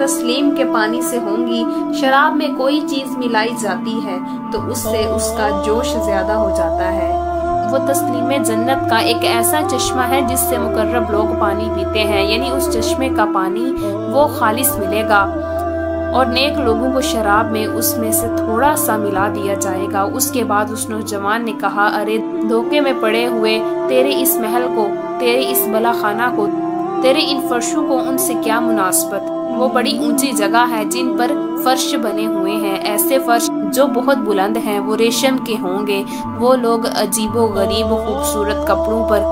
تسلیم کے پانی سے ہوں گی۔ شراب میں کوئی چیز ملائی جاتی ہے تو اس سے اس کا جوش زیادہ ہو جاتا ہے۔ وہ تسلیم جنت کا ایک ایسا چشمہ ہے جس سے مقرب لوگ پانی پیتے ہیں، یعنی اس چشمے کا پانی وہ خالص ملے گا، اور نیک لوگوں کو شراب میں اس میں سے تھوڑا سا ملا دیا جائے گا۔ اس کے بعد اس نوجوان نے کہا، ارے دھوکے میں پڑے ہوئے، تیرے اس محل کو، تیرے اس بلا خانہ کو، تیرے ان فرشوں کو ان سے کیا مناسبت؟ وہ بڑی اونچی جگہ ہے جن پر فرش بنے ہوئے ہیں، ایسے فرش جو بہت بلند ہیں، وہ ریشم کے ہوں گے۔ وہ لوگ عجیب و غریب خوبصورت کپڑوں پر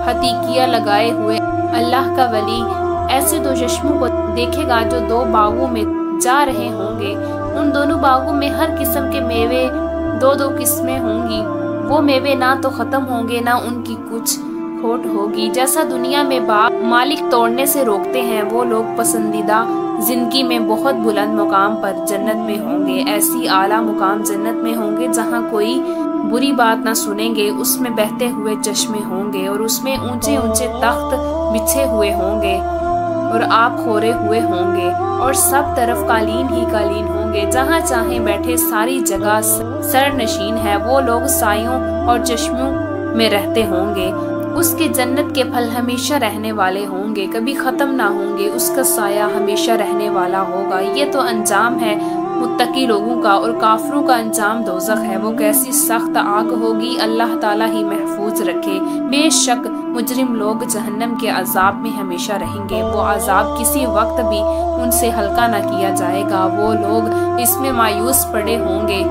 حتیقیہ لگائے ہوئے، اللہ کا ولی ایسے دو چشموں کو دیکھے گا جو دو باغوں میں جا رہے ہوں گے۔ ان دونوں باغوں میں ہر قسم کے میوے دو دو قسمیں ہوں گی۔ وہ میوے نہ تو ختم ہوں گے، نہ ان کی کچھ کھوٹ ہوگی۔ جیسا دنیا میں باغ مالک توڑنے سے روکتے ہیں، وہ لوگ پسندیدہ زندگی میں بہت بلند مقام پر جنت میں ہوں گے۔ ایسی اعلیٰ مقام جنت میں ہوں گے جہاں کوئی بری بات نہ سنیں گے۔ اس میں بہتے ہوئے چشمے ہوں گے، اور اس میں اونچے اونچے تخت بچھے ہوئے ہوں گے اور آب خورے ہوئے ہوں گے، اور سب طرف قالین ہی قالین ہوں گے۔ جہاں چاہیں بیٹھے، ساری جگہ سرنشین ہے۔ وہ لوگ سایوں اور چشموں میں رہتے ہوں گے۔ اس کے جنت کے پھل ہمیشہ رہنے والے ہوں گے، کبھی ختم نہ ہوں گے۔ اس کا سایہ ہمیشہ رہنے والا ہوگا۔ یہ تو انجام ہے متقی لوگوں کا، اور کافروں کا انجام دوزخ ہے۔ وہ کیسی سخت آگ ہوگی، اللہ تعالیٰ ہی محفوظ رکھے۔ بے شک مجرم لوگ جہنم کے عذاب میں ہمیشہ رہیں گے۔ وہ عذاب کسی وقت بھی ان سے ہلکا نہ کیا جائے گا۔ وہ لوگ اس میں مایوس پڑے ہوں گے۔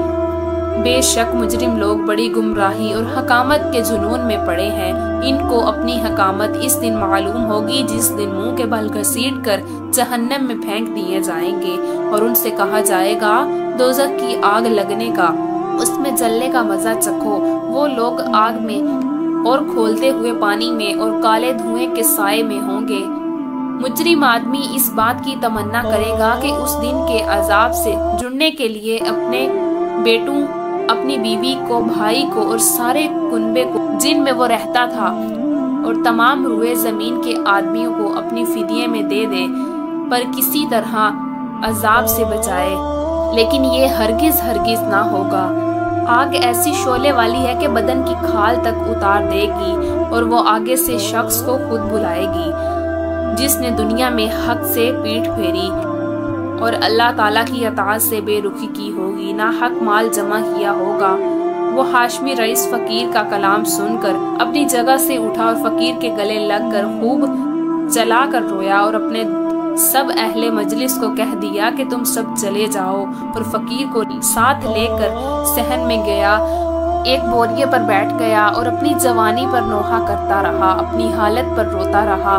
بے شک مجرم لوگ بڑی گمراہی اور حکامت کے جنون میں پڑے ہیں۔ ان کو اپنی حکامت اس دن معلوم ہوگی جس دن منہ کے بل گھسیٹ کر جہنم میں پھینک دیے جائیں گے، اور ان سے کہا جائے گا، دوزخ کی آگ لگنے کا، اس میں جلنے کا مزہ چکھو۔ وہ لوگ آگ میں اور کھولتے ہوئے پانی میں اور کالے دھوئیں کے سائے میں ہوں گے۔ مجرم آدمی اس بات کی تمنا کرے گا کہ اس دن کے عذاب سے جڑنے کے لیے اپنے بیٹوں، اپنی بیوی کو، بھائی کو اور سارے کنبے کو جن میں وہ رہتا تھا، اور تمام روئے زمین کے آدمیوں کو اپنی فدیے میں دے دے، پر کسی طرح عذاب سے بچائے۔ لیکن یہ ہرگز ہرگز نہ ہوگا۔ آگ ایسی شعلے والی ہے کہ بدن کی کھال تک اتار دے گی، اور وہ آگے سے شخص کو خود بلائے گی جس نے دنیا میں حق سے پیٹھ پھیری اور اللہ تعالیٰ کی اطاعت سے بے رخی کی ہوگی، نہ حق مال جمع کیا ہوگا۔ وہ ہاشمی رئیس فقیر کا کلام سن کر اپنی جگہ سے اٹھا اور فقیر کے گلے لگ کر خوب چلا کر رویا، اور اپنے سب اہل مجلس کو کہہ دیا کہ تم سب چلے جاؤ، اور فقیر کو ساتھ لے کر صحن میں گیا، ایک بوریے پر بیٹھ گیا اور اپنی جوانی پر نوحہ کرتا رہا، اپنی حالت پر روتا رہا،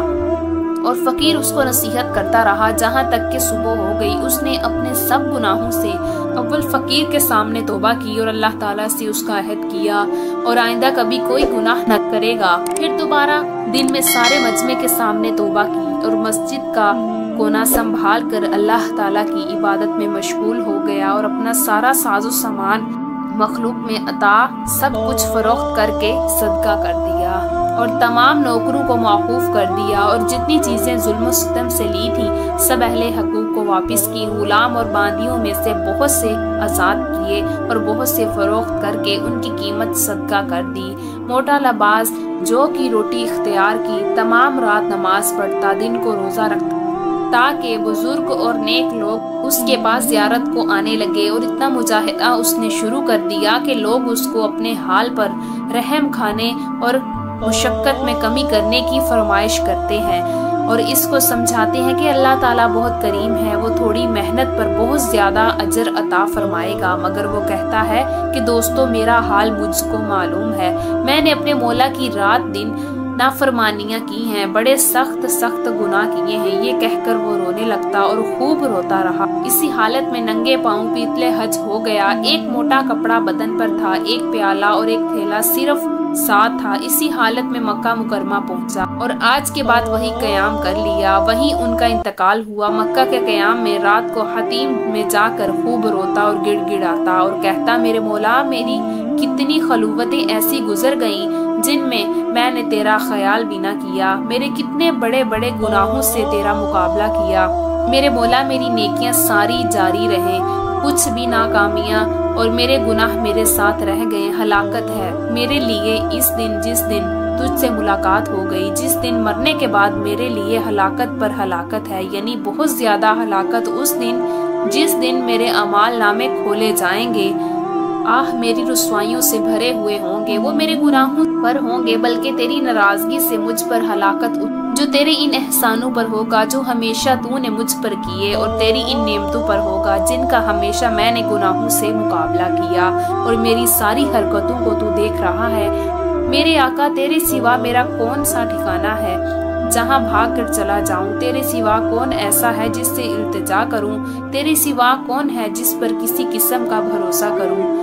اور فقیر اس کو نصیحت کرتا رہا جہاں تک کہ صبح ہو گئی۔ اس نے اپنے سب گناہوں سے اول فقیر کے سامنے توبہ کی اور اللہ تعالیٰ سے اس کا عہد کیا اور آئندہ کبھی کوئی گناہ نہ کرے گا۔ پھر دوبارہ دن میں سارے مجمع کے سامنے توبہ کی اور مسجد کا کونا سنبھال کر اللہ تعالیٰ کی عبادت میں مشغول ہو گیا، اور اپنا سارا ساز و سامان مخلوق میں عطا سب کچھ فروخت کر کے صدقہ کر دیا، اور تمام نوکروں کو موقوف کر دیا، اور جتنی چیزیں ظلم و ستم سے لی تھی سب اہل حقوق کو واپس کی۔ غلام اور باندیوں میں سے بہت سے آزاد کیے اور بہت سے فروخت کر کے ان کی قیمت صدقہ کر دی۔ موٹا لباس جو کی روٹی اختیار کی، تمام رات نماز پڑھتا، دن کو روزہ رکھتا، تاکہ بزرگ اور نیک لوگ اس کے پاس زیارت کو آنے لگے، اور اتنا مجاہدہ اس نے شروع کر دیا کہ لوگ اس کو اپنے حال پر رحم کھانے اور مشقت میں کمی کرنے کی فرمائش کرتے ہیں، اور اس کو سمجھاتے ہیں کہ اللہ تعالیٰ بہت کریم ہے، وہ تھوڑی محنت پر بہت زیادہ اجر عطا فرمائے گا۔ مگر وہ کہتا ہے کہ دوستو، میرا حال مجھ کو معلوم ہے، میں نے اپنے مولا کی رات دن نافرمانیاں کی ہیں، بڑے سخت سخت گناہ کیے ہیں۔ یہ کہہ کر وہ رونے لگتا اور خوب روتا رہا۔ اسی حالت میں ننگے پاؤں پیتلے حج ہو گیا، ایک موٹا کپڑا بدن پر تھا، ایک پیالہ اور ایک تھیلا صرف ساتھ تھا۔ اسی حالت میں مکہ مکرمہ پہنچا اور آج کے بعد وہی قیام کر لیا، وہیں ان کا انتقال ہوا۔ مکہ کے قیام میں رات کو حتیم میں جا کر خوب روتا اور گڑ گڑاتا اور کہتا، میرے مولا، میری کتنی خلوتیں ایسی گزر گئیں جن میں نے تیرا خیال بھی نہ کیا، میرے کتنے بڑے بڑے گناہوں سے تیرا مقابلہ کیا، میرے مولا میری نیکیاں ساری جاری رہیں، کچھ بھی ناکامیاں اور میرے گناہ میرے ساتھ رہ گئے، ہلاکت ہے میرے لیے اس دن جس دن تجھ سے ملاقات ہو گئی، جس دن مرنے کے بعد میرے لیے ہلاکت پر ہلاکت ہے، یعنی بہت زیادہ ہلاکت اس دن جس دن میرے اعمال نامے کھولے جائیں گے۔ آہ میری رسوائیوں سے بھرے ہوئے ہوں گے، وہ میرے گناہوں پر ہوں گے، بلکہ تیری ناراضگی سے مجھ پر ہلاکت جو تیرے ان احسانوں پر ہوگا جو ہمیشہ تو نے مجھ پر کیے، اور تیری ان نعمتوں پر ہوگا جن کا ہمیشہ میں نے گناہوں سے مقابلہ کیا، اور میری ساری حرکتوں کو تو دیکھ رہا ہے۔ میرے آقا تیرے سوا میرا کون سا ٹھکانہ ہے جہاں بھاگ کر چلا جاؤں، تیرے سوا کون ایسا ہے جس سے التجا کروں، تیرے سوا کون ہے جس پر کسی قسم کا بھروسہ کروں۔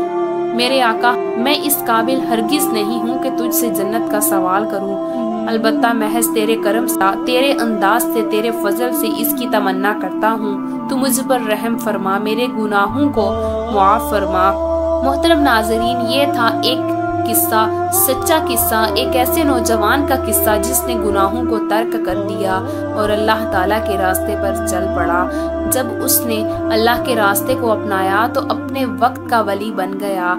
میرے آقا میں اس قابل ہرگز نہیں ہوں کہ تجھ سے جنت کا سوال کروں، البتہ محض تیرے کرم سے، تیرے انداز سے، تیرے فضل سے اس کی تمنا کرتا ہوں، تو مجھ پر رحم فرما، میرے گناہوں کو معاف فرما۔ محترم ناظرین، یہ تھا ایک قصہ، سچا قصہ، ایک ایسے نوجوان کا قصہ جس نے گناہوں کو ترک کر دیا اور اللہ تعالیٰ کے راستے پر چل پڑا۔ جب اس نے اللہ کے راستے کو اپنایا تو اپنے وقت کا ولی بن گیا۔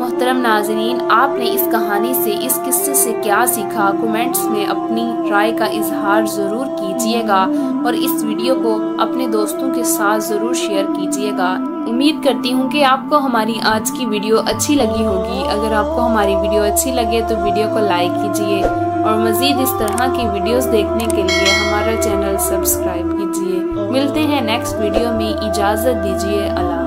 محترم ناظرین، آپ نے اس کہانی سے، اس قصے سے کیا سیکھا؟ کومنٹس میں اپنی رائے کا اظہار ضرور کیجیے گا، اور اس ویڈیو کو اپنے دوستوں کے ساتھ ضرور شیئر کیجیے گا۔ امید کرتی ہوں کہ آپ کو ہماری آج کی ویڈیو اچھی لگی ہوگی۔ اگر آپ کو ہماری ویڈیو اچھی لگے تو ویڈیو کو لائک کیجیے، اور مزید اس طرح کی ویڈیوز دیکھنے کے لیے ہمارا چینل سبسکرائب کیجیے۔ ملتے ہیں نیکسٹ ویڈیو میں، اجازت دیجیے، اللہ